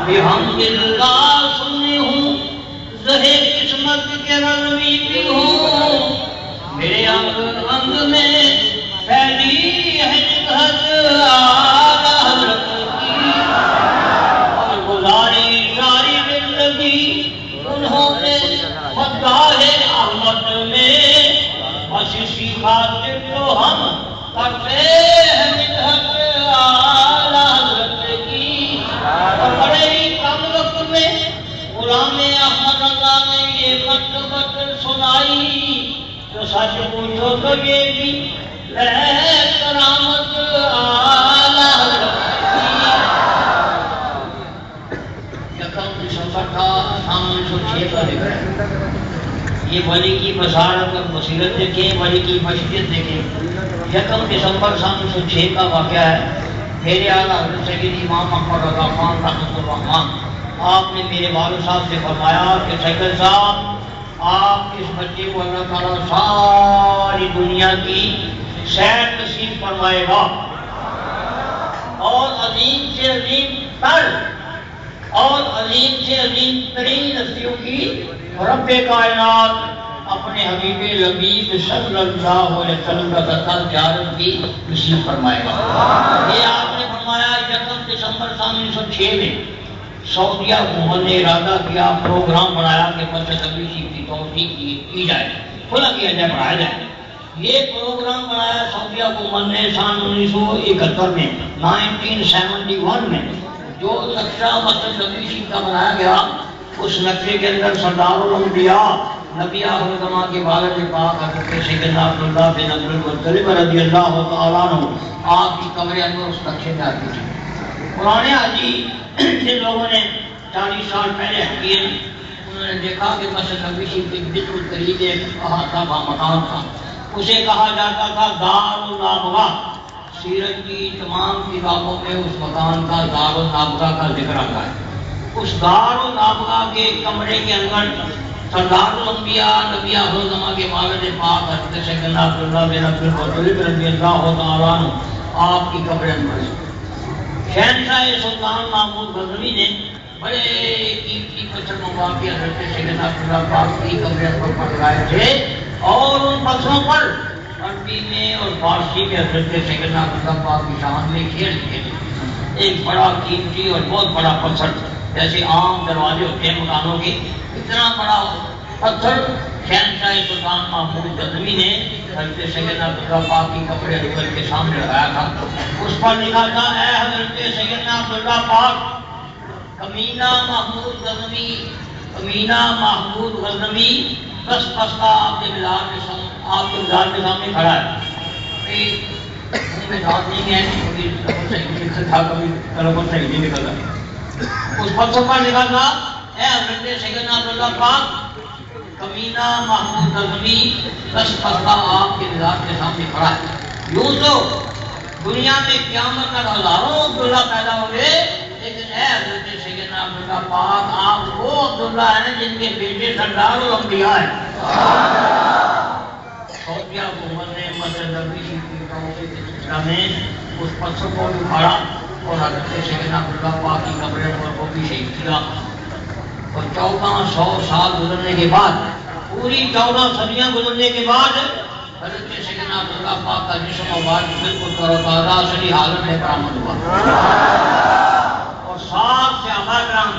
بحمداللہ سنی ہوں زہے قسمت کے رضوی بھی ہوں میرے انگ میں پھیلی ہے جگہت آلہ حضرت کی اور گزاری شاری زندگی انہوں نے خدگاہ احمد میں بس اسی خاطر تو ہم کرتے ہیں مدحت آلہ حضرت کی اور بڑے ہی کم وقت میں غلام احمد اللہ نے یہ خط سنائی جو سچ پوچھو تو یہ بھی ہے کرامت آلہ حضرت کی۔ یکم دسمبر کا سال 1906 کا ذکر ہے۔ یہ ولی کی بصارت اور بصیرت دیکھیں، ولی کی مشیت دیکھیں۔ یکم دسمبر سال 1906 کا واقعہ ہے۔ میرے اعلیٰ حضرت سید امام احمد رضا خان رحمۃ الرحمان آپ نے میرے والد صاحب سے فرمایا کہ سید صاحب آپ اس بچے کو اللہ تعالیٰ ساری دنیا کی سیر نصیب فرمائے گا اور عظیم سے عظیم تر اور عظیم سے عظیم ترین ہستیوں کی رب کائنات اپنے حبیب لبیب صلی اللہ علیہ وسلم کا درخواست زیارت کی نصیب فرمائے گا۔ یہ آپ نے فرمایا یکم دسمبر سال 1906 میں سعودیہ حکومت نے ارادہ کیا، پروگرام بنایا کہ مسجد نبوی شریف کی توسیع کی جائے، کھلا کیا جائے، بڑھایا جائے۔ یہ پروگرام بنایا سعودیہ حکومت نے سال 1971 میں 1971 میں جو نقشہ مسجد نبوی شریف کا بنایا گیا، اس نقشے کے اندر سردار الانبیاء نبی آخر زمان کے والد پاک حضرت سیدنا عبداللہ بن عبد المطلب رضی اللہ تعالیٰ عنہ آپ کی قبر انور اس نقشے میں آتی تھی۔ پرانے حاجی جن لوگوں نے 40 سال پہلے کیے انہوں نے دیکھا کہ مسجد نبوی شریف کے بالکل قریب ایک احاطہ مکان تھا، اسے کہا جاتا تھا دار النابغہ۔ سیرت کی تمام کتابوں میں اس مکان کا دار النابغہ کا ذکر آتا ہے۔ اس دار النابغہ کے کمرے کے اندر سردار الانبیاء نبی آخر زمان کے والد پاک حضرت سیدنا عبداللہ بن عبد المطلب رضی اللہ تعالیٰ عنہ آپ کی قبر انور ہے۔ شہنشاہ سلطان محمود غزنوی نے بڑے قیمتی پتھر منگوا کے حضرت سیدنا عبداللہ پاک کی قبر انور پر لگائے تھے اور ان پتھروں پر عربی میں اور فارسی میں حضرت سیدنا عبداللہ پاک کی شان میں شعر لکھے تھے۔ ایک بڑا قیمتی اور بہت بڑا پتھر، جیسے عام دروازے ہوتے ہیں مکانوں کے، اتنا بڑا پتھر شہنشاہ سلطان محمود غزنوی نے حضرت سیدنا عبداللہ پاک کی قبر انور کے سامنے لگایا تھا۔ اس پر لکھا تھا اے حضرت سیدنا عبداللہ پاک کمینہ محمود غزنوی، کمینہ محمود غزنوی بس کا آپ کے مزار کے سامنے کھڑا ہے۔ میں داد نہیں ہے، کبھی صحیح نہیں نکلتا۔ اس پتھر پر لکھا تھا اے حضرت سیدنا عبداللہ پاک کمینہ محمود غزنوی بس کا آپ کے مزار کے سامنے کھڑا ہے۔ یوں تو دنیا میں قیامت تک ہزاروں عبداللہ پیدا ہوئے، لیکن اے حضرت سیدنا عبداللہ پاک آپ وہ عبداللہ ہیں جن کے بیٹے سردار الانبیاء ہیں۔ سعودیہ حکومت نے مسجد نبوی شریف کی توسیع کے سلسلہ میں اس پتھر کو اکھاڑا اور حضرت سیدنا عبداللہ پاک کی قبر انور کو بھی شہید کیا۔ اور 1400 سال گزرنے کے بعد، پوری 14 صدیاں گزرنے کے بعد حضرت سیدنا عبداللہ پاک کا جسم مبارک بالکل تر و تازہ اصلی حالت میں برآمد ہوا اور 7 صحابہ کرام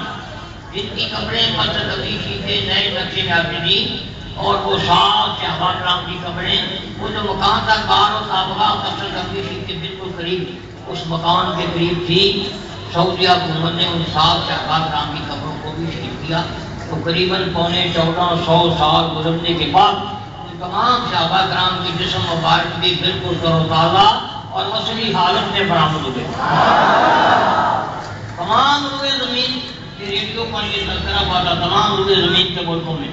جن کی قبریں مسجد نبوی شریف کے نئے نقشے میں آتی تھی، اور وہ 7 صحابہ کرام کی قبریں وہ جو مکان تھا دار النابغہ مسجد نبوی شریف کے بالکل قریب، اس مکان کے قریب تھی۔ سعودیہ حکومت نے ان 7 صحابہ کرام کی قبروں کو بھی شہید کیا۔ تو قریباً 1450 سال گزرنے کے بعد تمام صحابہ کرام کے جسم مبارک بھی بالکل تر و تازہ اور اصلی حالت میں برآمد ہوئے۔ تمام روئے زمین کے ریڈیو پر یہ تذکرہ ہوا تھا، تمام روئے زمین کے ملکوں میں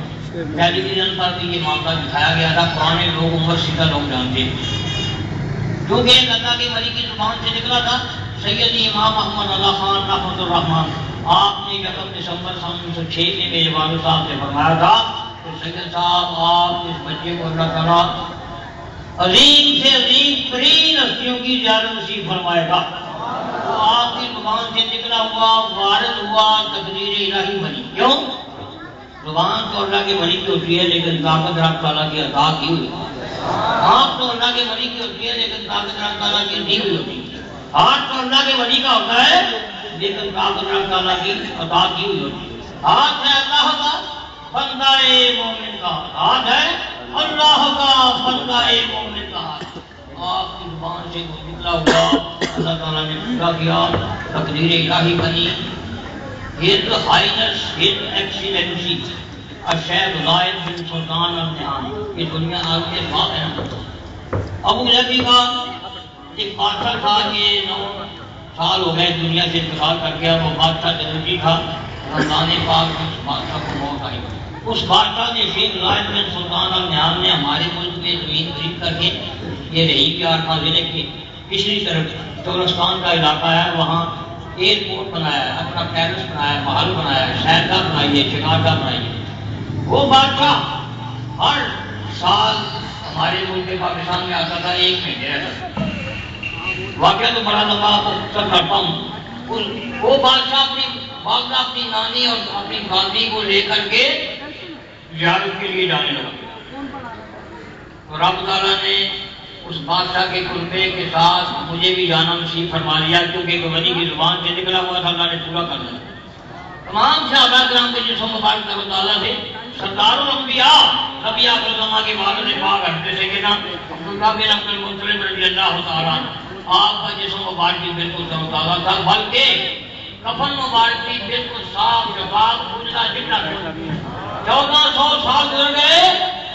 ٹیلی ویژن پر بھی یہ معاملہ دکھایا گیا تھا۔ پرانے لوگ عمر سیدھا لوگ جانتے ہیں، کیونکہ ایک اللہ کے ولی کی زبان سے نکلا تھا۔ سید امام احمد رضا خان رحمۃ الرحمان آپ نے یکم دسمبر سال 1906 میں میرے والد صاحب سے فرمایا تھا کہ سید صاحب آپ اس بچے کو اللہ تعالیٰ عظیم سے عظیم ترین ہستیوں کی زیارت نصیب فرمائے گا۔ تو آپ کی زبان سے نکلا ہوا وارد ہوا تقدیر الہی بنی. کیوں؟ زبان تو اللہ کے ولی کی ہوتی ہے لیکن طاقت رب تعالیٰ کی عطا کی ہوئی. آنکھ تو اللہ کے ولی کی ہوتی ہے لیکن طاقت رب تعالیٰ کی دی ہوئی ہوتی ہے. ہاتھ تو اللہ کے ولی کا ہوتا ہے لیکن طاقت رب تعالیٰ کی عطا کی ہوئی ہوتی ہے. ہاتھ ہے اللہ کا بندہ مومن کا ہاتھ ہے اللہ کا بندہ مومن کا ہاتھ. آپ کی زبان سے نکلا ہوا اللہ تعالیٰ نے پورا کیا تقدیر الہی بنی. ہز ہائنس ہز ایکسیلنسی الشیخ زاہد بن سلطان النعام. یہ دنیا آپ کے بات ہے نا. ابو لہب کا ایک بادشاہ تھا کہ 9 سال ہو گئے دنیا سے انتقال کر گیا. وہ بادشاہ جنتی تھا. رمضان پاک اس بادشاہ کو موت آئی. اس بادشاہ نے شیخ زاہد بن سلطان النعام نے ہمارے ملک میں زمین خرید کر کے یہ رہی پیار تھا ضلع کی پچھلی طرف چورستان کا علاقہ ہے وہاں ایئرپورٹ بنایا ہے اپنا پیلس بنایا ہے محل بنایا ہے شہرگاہ بنائی ہے شکارگاہ بنائی ہے. وہ بادشاہ ہر سال ہمارے ملک پاکستان میں آتا تھا 1 مہینے رہتا تھا. واقعہ تو بڑا لمبا سب کرتا ہوں. وہ بادشاہ اپنی والدہ اپنی نانی اور اپنی دادی کو لے کر کے زیارت کے لیے جانے لگا. تو رب تعالیٰ نے اس بادشاہ کے قربے کے ساتھ مجھے بھی جانا نصیب فرما لیا کیونکہ ولی کی زبان سے نکلا ہوا تھا اللہ نے پورا کر دیا. تمام صحابہ کرام کے جسم مبارک اللہ تعالیٰ سے سردار الانبیاء نبی آخر الزمان کے والد پاک حضرت سیدنا عبداللہ بن عبد المطلب رضی اللہ تعالیٰ آپ کا جسم مبارک بھی بالکل تروتازہ تھا بلکہ کفن مبارک بھی بالکل صاف شفاف اجلا چٹا تھا. 1400 سال گزر گئے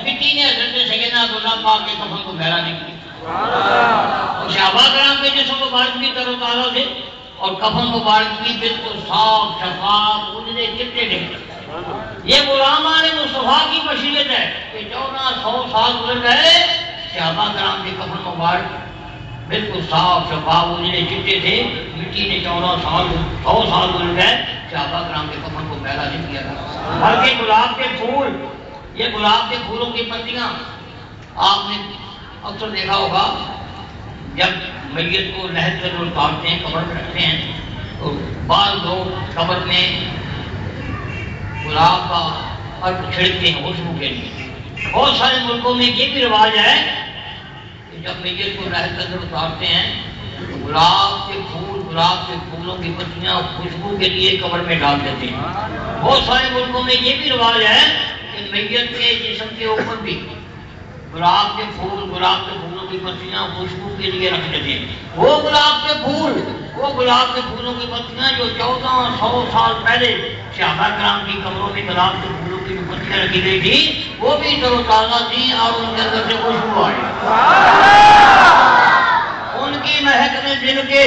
مٹی نے حضرت سیدنا عبداللہ پاک کے کفن کو پھیلا نہیں کیا. اور صحابہ کرام کے جسم مبارک بھی تروتازہ تھے اور کفن مبارک بھی بالکل صاف شفاف اجلے چٹے نکلے. یہ غلامان مصطفیٰ کی بشریت ہے کہ 1400 سال گزر گئے صحابہ کرام کے کفن مبارک بالکل صاف شفاف اجلے چٹے تھے. مٹی نے 100 سال گزر گئے صحابہ کرام کے کفن کو پھیلا نہیں کیا تھا. بلکہ گلاب کے پھول یہ گلاب کے پھولوں کی پتیاں آپ نے اکثر دیکھا ہوگا جب میت کو لحد کر اتارتے ہیں قبر میں رکھتے ہیں تو بعض لوگ قبر میں گلاب کا عرق چھڑکتے ہیں خوشبو کے لیے. بہت سارے ملکوں میں یہ بھی رواج ہے کہ جب میت کو لحد کر اتارتے ہیں تو گلاب کے پھولوں کی پتیاں خوشبو کے لیے قبر میں ڈال دیتے ہیں. بہت سارے ملکوں میں یہ بھی رواج ہے کہ میت کے جسم کے اوپر بھی گلاب کے پھولوں کی پتیاں خوشبو کے لیے رکھ دیتے ہیں. وہ گلاب کے پھولوں کی پتیاں جو 1400 سال پہلے صحابہ کرام کی قبروں میں گلاب کے پھولوں کی پتیاں رکھی گئی تھی وہ بھی تروتازہ تھی اور ان کے اندر سے خوشبو آئی. ان کی مہک نے دل کے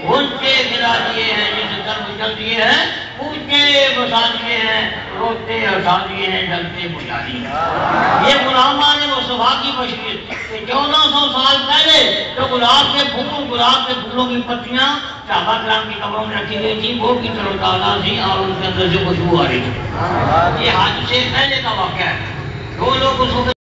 گھنٹے کھلا دیے ہیں جس طرف چل دیے ہیں پوچھتے بسا دیے ہیں روتے ہسا دیے ہیں جلتے بجھا دیے ہیں. یہ غلامان مصطفیٰ کی بشریت کہ 1400 سال پہلے جو گلاب کے پھولوں کی پتیاں صحابہ کرام کی قبروں میں رکھی گئی تھی وہ بھی تروتازہ تھی اور ان کے اندر سے خوشبو آ رہی تھی. یہ حج سے پہلے کا واقعہ ہے. 2 لوگ اس وقت